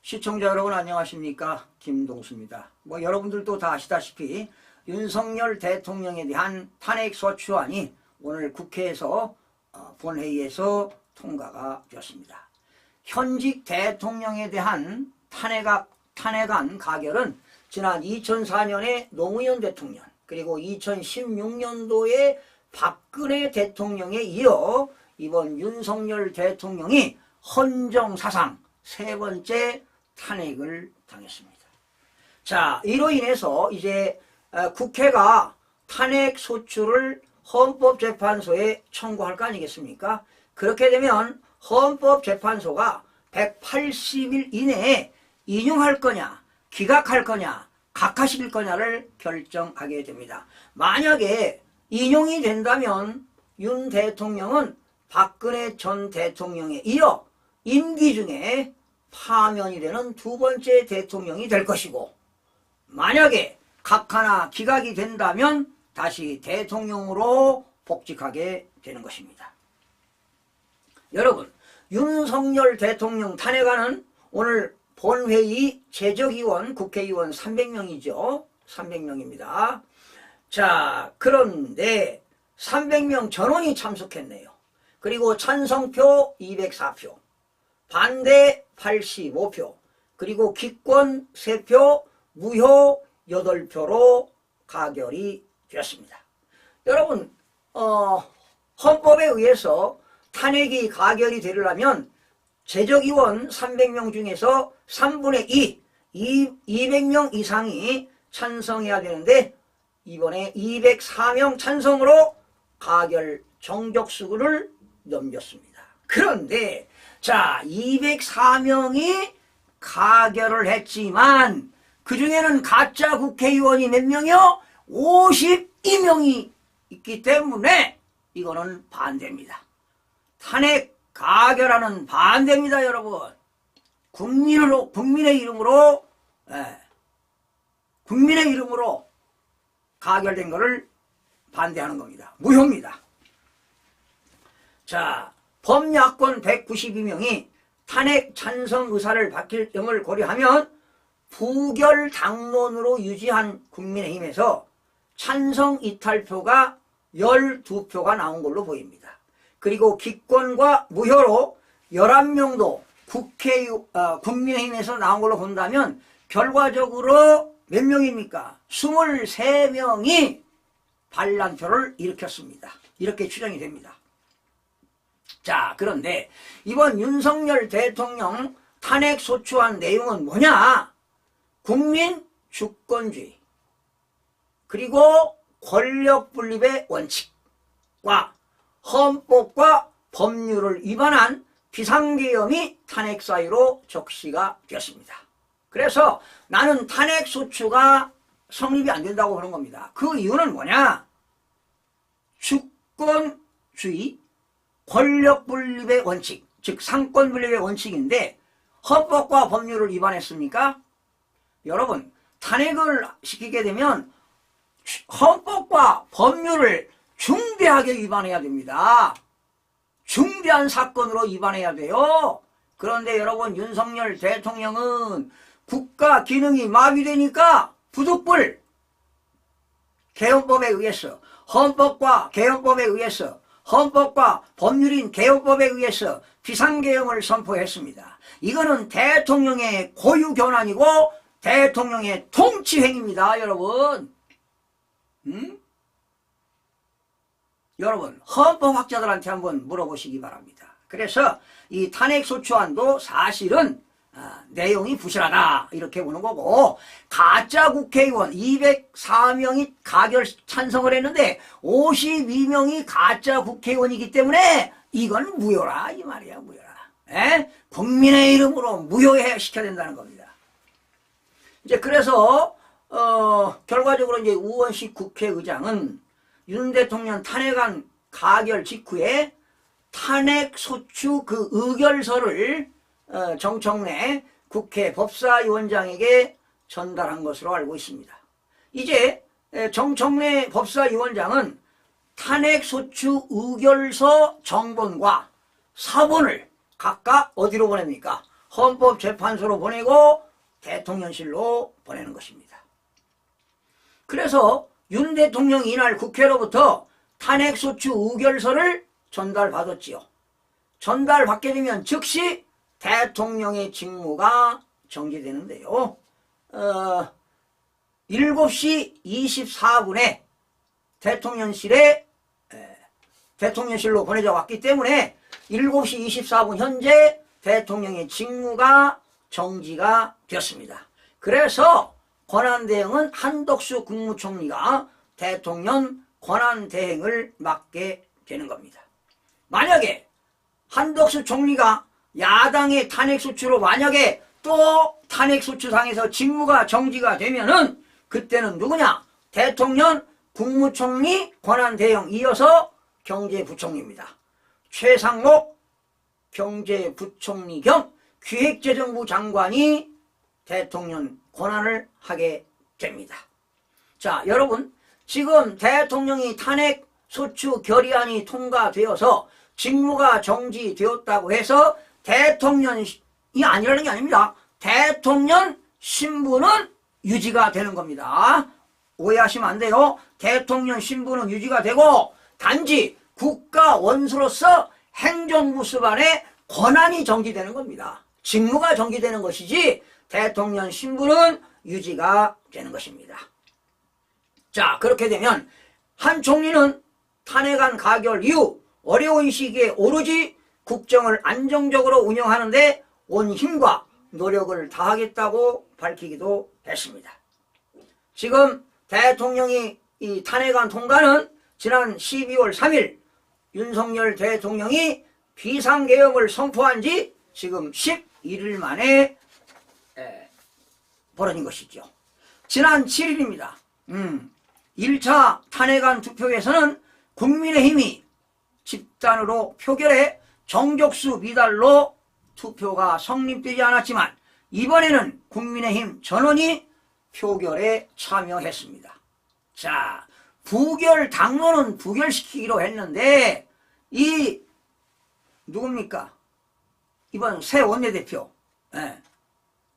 시청자 여러분 안녕하십니까? 김동수입니다. 여러분들도 다 아시다시피 윤석열 대통령에 대한 탄핵소추안이 오늘 국회에서 본회의에서 통과가 되었습니다. 현직 대통령에 대한 탄핵안 가결은 지난 2004년에 노무현 대통령 그리고 2016년도에 박근혜 대통령에 이어 이번 윤석열 대통령이 헌정사상 세 번째 탄핵을 당했습니다. 자, 이로 인해서 이제 국회가 탄핵 소추를 헌법재판소에 청구할 거 아니겠습니까? 그렇게 되면 헌법재판소가 180일 이내에 인용할 거냐, 기각할 거냐, 각하시킬 거냐를 결정하게 됩니다. 만약에 인용이 된다면 윤 대통령은 박근혜 전 대통령에 이어 임기 중에 파면이 되는 두 번째 대통령이 될 것이고, 만약에 각하나 기각이 된다면 다시 대통령으로 복직하게 되는 것입니다. 여러분, 윤석열 대통령 탄핵안은 오늘 본회의 제적의원 국회의원 300명이죠. 300명입니다. 자, 그런데 300명 전원이 참석했네요. 그리고 찬성표 204표, 반대 85표, 그리고 기권 3표, 무효 8표로 가결이 되었습니다. 여러분, 헌법에 의해서 탄핵이 가결이 되려면 제적의원 300명 중에서 3분의 2, 200명 이상이 찬성해야 되는데 이번에 204명 찬성으로 가결 정족수를 넘겼습니다. 그런데 자, 204명이 가결을 했지만 그 중에는 가짜 국회의원이 몇 명이요? 52명이 있기 때문에 이거는 반대입니다. 탄핵 가결하는 반대입니다, 여러분. 국민의 이름으로 가결된 것을 반대하는 겁니다. 무효입니다. 자, 범야권 192명이 탄핵 찬성 의사를 밝힐 점을 고려하면 부결 당론으로 유지한 국민의힘에서 찬성 이탈표가 12표가 나온 걸로 보입니다. 그리고 기권과 무효로 11명도 국민의힘에서 나온 걸로 본다면 결과적으로 몇 명입니까? 23명이 반란표를 일으켰습니다. 이렇게 추정이 됩니다. 자, 그런데 이번 윤석열 대통령 탄핵 소추안 내용은 뭐냐? 국민 주권주의 그리고 권력 분립의 원칙과 헌법과 법률을 위반한 비상계엄이 탄핵 사유로 적시가 되었습니다. 그래서 나는 탄핵 소추가 성립이 안 된다고 보는 겁니다. 그 이유는 뭐냐? 주권주의 권력 분립의 원칙, 즉 상권 분립의 원칙인데 헌법과 법률을 위반했습니까? 여러분, 탄핵을 시키게 되면 헌법과 법률을 중대하게 위반해야 됩니다. 중대한 사건으로 위반해야 돼요. 그런데 여러분, 윤석열 대통령은 국가 기능이 마비되니까 부득불 개헌법에 의해서 헌법과 개헌법에 의해서 헌법과 법률인 개헌법에 의해서 비상계엄을 선포했습니다. 이거는 대통령의 고유견환이고 대통령의 통치행위입니다, 여러분. 여러분, 헌법학자들한테 한번 물어보시기 바랍니다. 그래서 이 탄핵소추안도 사실은 내용이 부실하다 이렇게 보는 거고, 가짜 국회의원 204명이 가결 찬성을 했는데 52명이 가짜 국회의원이기 때문에 이건 무효라 이 말이야. 무효라. 국민의 이름으로 무효시켜야 된다는 겁니다. 이제 그래서 결과적으로 이제 우원식 국회의장은 윤 대통령 탄핵안 가결 직후에 탄핵소추 그 의결서를 정청래 국회 법사위원장에게 전달한 것으로 알고 있습니다. 이제 정청래 법사위원장은 탄핵소추 의결서 정본과 사본을 각각 어디로 보냅니까? 헌법재판소로 보내고 대통령실로 보내는 것입니다. 그래서 윤 대통령이 이날 국회로부터 탄핵소추 의결서를 전달받았지요. 전달받게 되면 즉시 대통령의 직무가 정지되는데요. 7시 24분에 대통령실로 보내져 왔기 때문에 7시 24분 현재 대통령의 직무가 정지가 되었습니다. 그래서 권한대행은 한덕수 국무총리가 대통령 권한대행을 맡게 되는 겁니다. 만약에 한덕수 총리가 야당의 탄핵소추로 만약에 또 탄핵소추상에서 직무가 정지가 되면은 그때는 누구냐? 대통령, 국무총리, 권한대행 이어서 경제부총리입니다. 최상목 경제부총리 겸 기획재정부 장관이 대통령 권한을 하게 됩니다. 자, 여러분, 지금 대통령이 탄핵소추 결의안이 통과되어서 직무가 정지되었다고 해서 대통령이 아니라는 게 아닙니다. 대통령 신분은 유지가 되는 겁니다. 오해하시면 안 돼요. 대통령 신분은 유지가 되고 단지 국가 원수로서 행정부 수반의 권한이 정지되는 겁니다. 직무가 정지되는 것이지 대통령 신분은 유지가 되는 것입니다. 자, 그렇게 되면 한 총리는 탄핵안 가결 이후 어려운 시기에 오로지 국정을 안정적으로 운영하는 데 온 힘과 노력을 다하겠다고 밝히기도 했습니다. 지금 대통령이 이 탄핵안 통과는 지난 12월 3일 윤석열 대통령이 비상계엄을 선포한 지 지금 11일 만에 벌어진 것이죠. 지난 7일입니다. 1차 탄핵안 투표에서는 국민의힘이 집단으로 표결해 정족수 미달로 투표가 성립되지 않았지만 이번에는 국민의힘 전원이 표결에 참여했습니다. 자, 부결 당론은 부결시키기로 했는데 이 누굽니까? 이번 새 원내대표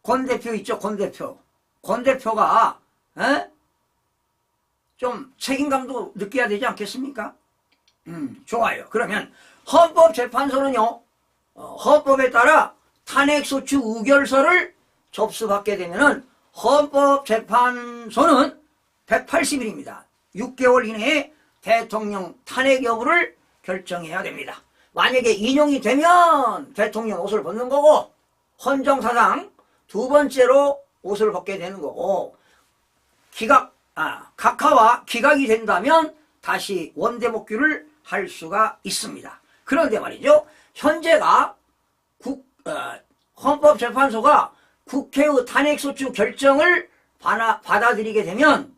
권 대표 있죠? 권 대표가 좀 책임감도 느껴야 되지 않겠습니까? 좋아요. 그러면 헌법재판소는요, 헌법에 따라 탄핵소추 의결서를 접수받게 되면은 헌법재판소는 180일입니다. 6개월 이내에 대통령 탄핵 여부를 결정해야 됩니다. 만약에 인용이 되면 대통령 옷을 벗는 거고 헌정사상 두 번째로 옷을 벗게 되는 거고 각하와 기각이 된다면 다시 원대복귀를 할 수가 있습니다. 그런데 말이죠. 현재가 헌법재판소가 국회의 탄핵소추 결정을 받아들이게 되면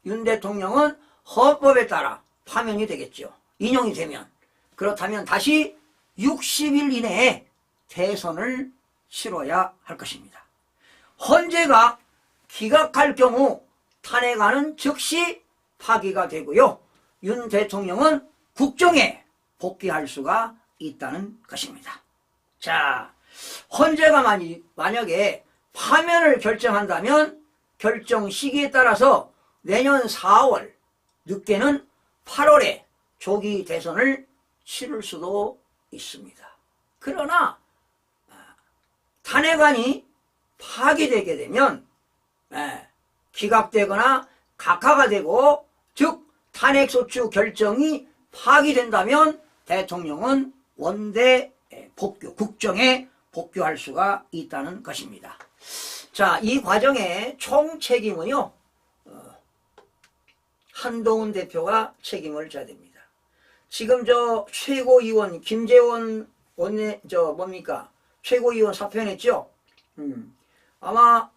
윤 대통령은 헌법에 따라 파면이 되겠죠. 인용이 되면. 그렇다면 다시 60일 이내에 대선을 치러야 할 것입니다. 헌재가 기각할 경우 탄핵안은 즉시 파기가 되고요. 윤 대통령은 국정에 복귀할 수가 있다는 것입니다. 자, 헌재가 만약에 파면을 결정한다면 결정 시기에 따라서 내년 4월, 늦게는 8월에 조기 대선을 치를 수도 있습니다. 그러나 탄핵안이 파기되게 되면 기각되거나 각하가 되고 즉 탄핵소추 결정이 파기된다면 대통령은 원대 복귀, 국정에 복귀할 수가 있다는 것입니다. 자, 이 과정의 총 책임은요, 한동훈 대표가 책임을 져야 됩니다. 지금 최고위원 김재원 최고위원 사퇴했죠? 아마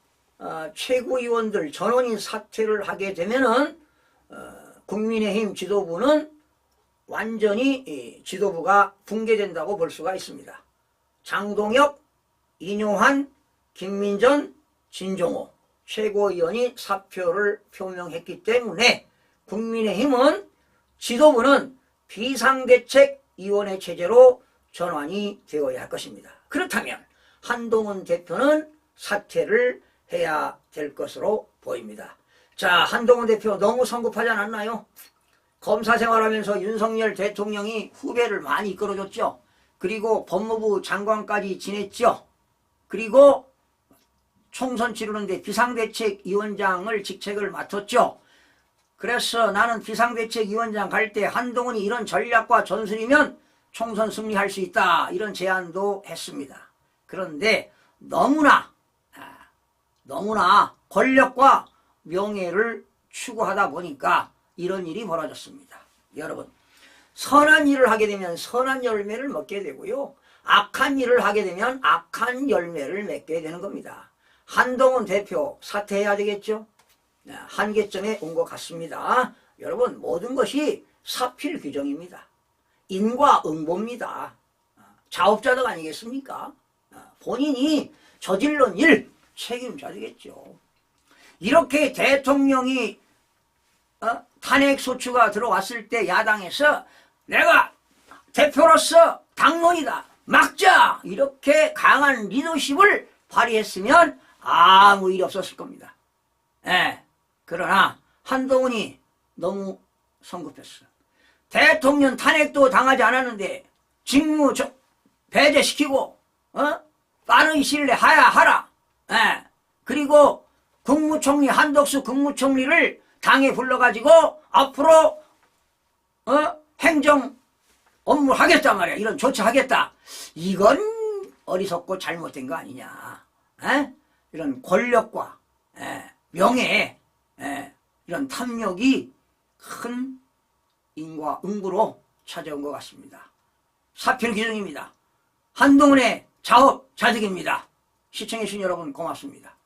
최고위원들 전원이 사퇴를 하게 되면은 국민의힘 지도부는 완전히 지도부가 붕괴된다고 볼 수가 있습니다. 장동혁, 이뇨한, 김민전, 진종호 최고위원이 사표를 표명했기 때문에 국민의힘은 지도부는 비상대책위원회 체제로 전환이 되어야 할 것입니다. 그렇다면 한동훈 대표는 사퇴를 해야 될 것으로 보입니다. 자, 한동훈 대표 너무 성급하지 않았나요? 검사 생활하면서 윤석열 대통령이 후배를 많이 이끌어줬죠. 그리고 법무부 장관까지 지냈죠. 그리고 총선 치르는데 비상대책위원장을 직책을 맡았죠. 그래서 나는 비상대책위원장 갈 때 한동훈이 이런 전략과 전술이면 총선 승리할 수 있다, 이런 제안도 했습니다. 그런데 너무나 권력과 명예를 추구하다 보니까 이런 일이 벌어졌습니다. 여러분, 선한 일을 하게 되면 선한 열매를 먹게 되고요, 악한 일을 하게 되면 악한 열매를 맺게 되는 겁니다. 한동훈 대표 사퇴해야 되겠죠? 한계점에 온 것 같습니다. 여러분, 모든 것이 사필 규정입니다. 인과응보입니다. 자업자득 아니겠습니까? 본인이 저질른 일 책임져야 되겠죠. 이렇게 대통령이 탄핵소추가 들어왔을 때 야당에서 내가 대표로서 당론이다, 막자, 이렇게 강한 리더십을 발휘했으면 아무 일이 없었을 겁니다. 그러나 한동훈이 너무 성급했어. 대통령 탄핵도 당하지 않았는데 직무 배제시키고 빠른 시일 내에 하라. 그리고 국무총리 한덕수 국무총리를 당에 불러가지고 앞으로 행정 업무 하겠단 말이야. 이런 조처하겠다. 이건 어리석고 잘못된 거 아니냐. 이런 권력과 명예, 이런 탐욕이 큰 인과응보로 찾아온 것 같습니다. 사필 규정입니다. 한동훈의 자업자득입니다. 시청해주신 여러분 고맙습니다.